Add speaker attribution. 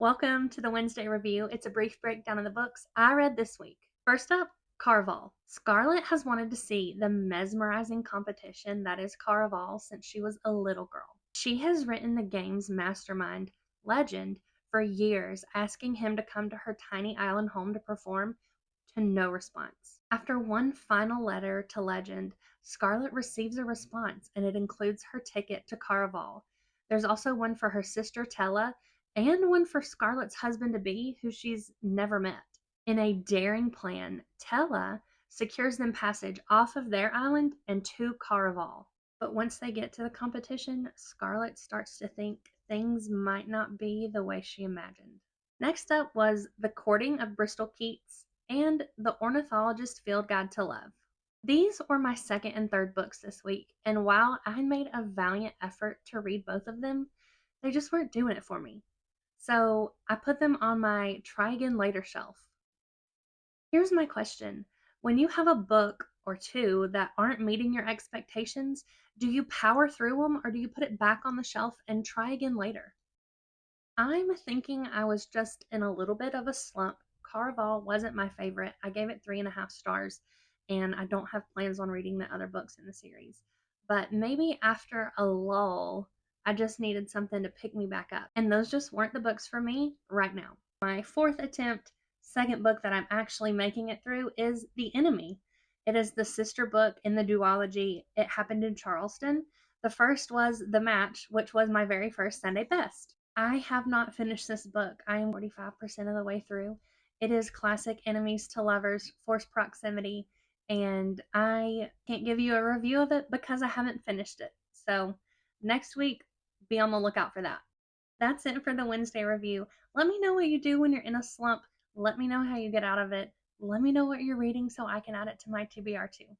Speaker 1: Welcome to the Wednesday review. It's a brief breakdown of the books I read this week. First up, Caraval. Scarlett has wanted to see the mesmerizing competition that is Caraval since she was a little girl. She has written the game's mastermind, Legend, for years, asking him to come to her tiny island home to perform, to no response. After one final letter to Legend, Scarlett receives a response and it includes her ticket to Caraval. There's also one for her sister Tella and one for Scarlett's husband-to-be, who she's never met. In a daring plan, Tella secures them passage off of their island and to Caraval. But once they get to the competition, Scarlett starts to think things might not be the way she imagined. Next up was The Courting of Bristol Keats and The Ornithologist Field Guide to Love. These were my second and third books this week, and while I made a valiant effort to read both of them, they just weren't doing it for me. So I put them on my try again later shelf. Here's my question. When you have a book or two that aren't meeting your expectations, do you power through them or do you put it back on the shelf and try again later? I'm thinking I was just in a little bit of a slump. Caraval wasn't my favorite. I gave it 3.5 stars, and I don't have plans on reading the other books in the series. But maybe after a lull, I just needed something to pick me back up. And those just weren't the books for me right now. My fourth attempt, second book that I'm actually making it through, is The Enemy. It is the sister book in the duology It Happened in Charleston. The first was The Match, which was my very first Sunday best. I have not finished this book. I am 45% of the way through. It is classic enemies to lovers, forced proximity, and I can't give you a review of it because I haven't finished it. So next week, be on the lookout for that. That's it for the Wednesday review. Let me know what you do when you're in a slump. Let me know how you get out of it. Let me know what you're reading so I can add it to my TBR too.